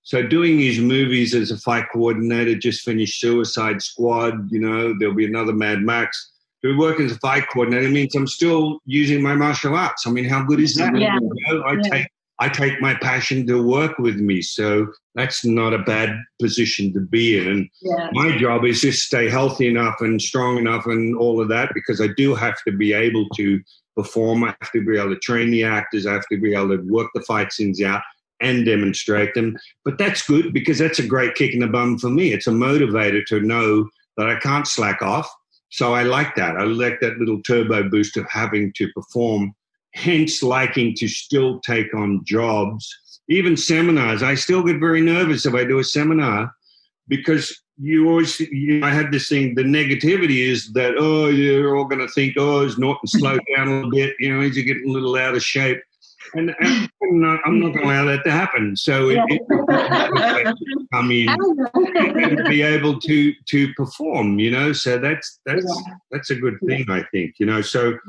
So doing his movies as a fight coordinator, just finished Suicide Squad, there'll be another Mad Max. To work as a fight coordinator means I'm still using my martial arts. I mean, how good is that? Yeah. I take my passion to work with me. So that's not a bad position to be in. And my job is just stay healthy enough and strong enough and all of that, because I do have to be able to perform. I have to be able to train the actors. I have to be able to work the fight scenes out and demonstrate them. But that's good, because that's a great kick in the bum for me. It's a motivator to know that I can't slack off. So I like that. I like that little turbo boost of having to perform, hence liking to still take on jobs, even seminars. I still get very nervous if I do a seminar, because I had this thing, the negativity is that, you're all going to think, is Norton slowed down a little bit, he's getting a little out of shape. And I'm not going to allow that to happen. So to be able to perform, so that's a good thing, I think, So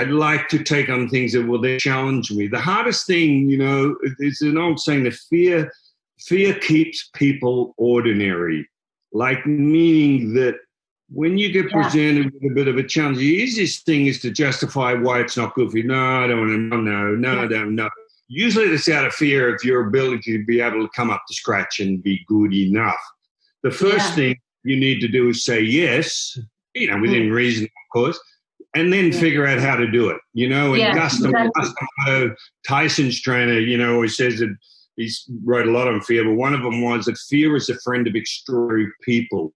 I'd like to take on things that will then challenge me. The hardest thing, is an old saying that fear keeps people ordinary, like meaning that when you get presented with a bit of a challenge, the easiest thing is to justify why it's not good for you. No, I don't want to, no. Usually it's out of fear of your ability to be able to come up to scratch and be good enough. The first thing you need to do is say yes, within reason, of course, and then figure out how to do it, and Gustavo, Tyson's trainer, always says that he's wrote a lot on fear, but one of them was that fear is a friend of extraordinary people.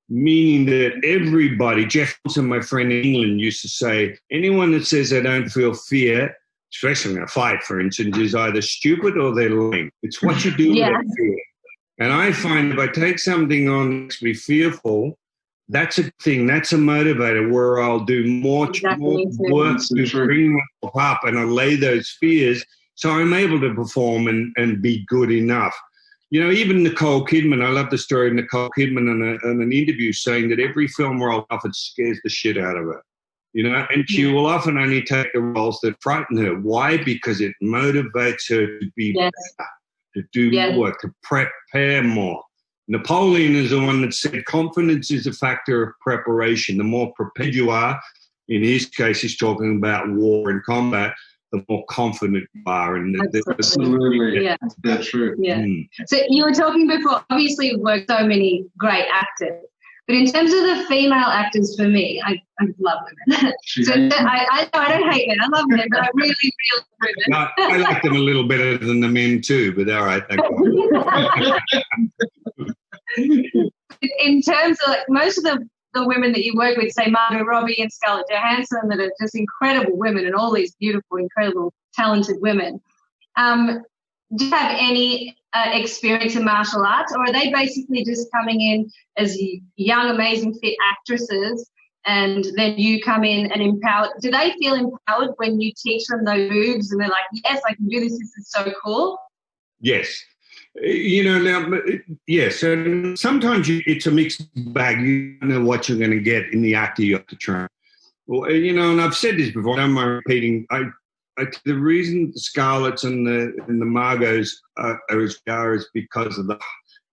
Meaning that everybody, Jeff Johnson, my friend in England, used to say, anyone that says they don't feel fear, especially in a fight, for instance, is either stupid or they're lying. It's what you do with that fear. And I find if I take something on that makes me fearful, that's a thing, that's a motivator where I'll do more work to bring myself up and allay those fears so I'm able to perform and be good enough. Even Nicole Kidman, I love the story of Nicole Kidman in an interview saying that every film role often scares the shit out of her, and she will often only take the roles that frighten her. Why? Because it motivates her to be better, to do more work, to prepare more. Napoleon is the one that said confidence is a factor of preparation. The more prepared you are, in his case, he's talking about war and combat, the more confident you are. Absolutely. That's true. Yeah. So you were talking before, obviously you've worked so many great actors, but in terms of the female actors, for me, I love women. So I don't hate men, I love men, but I really, really love women. No, I like them a little better than the men too, but all right. In terms of most of the women that you work with, say Margot Robbie and Scarlett Johansson, that are just incredible women and all these beautiful, incredible, talented women. Do you have any experience in martial arts, or are they basically just coming in as young, amazing, fit actresses, and then you come in and empower? Do they feel empowered when you teach them those moves and they're like, yes, I can do this, this is so cool? Yes. Yes, and sometimes it's a mixed bag. You don't know what you're going to get in the actor you have to train. Well, and I've said this before, I don't mind repeating. The reason the Scarletts and the Margos are as they are is because of the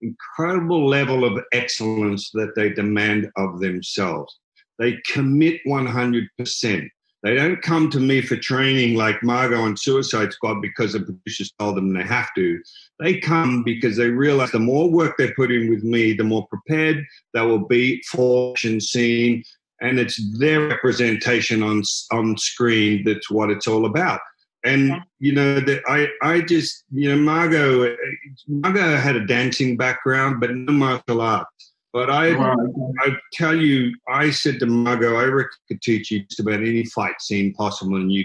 incredible level of excellence that they demand of themselves. They commit 100%. They don't come to me for training like Margot on Suicide Squad because the producers told them they have to. They come because they realize the more work they put in with me, the more prepared they will be for action scene, and it's their representation on screen that's what it's all about. And, Margot had a dancing background, but no martial arts. But I tell you, I said to Margot, I reckon I could teach you just about any fight scene possible, and you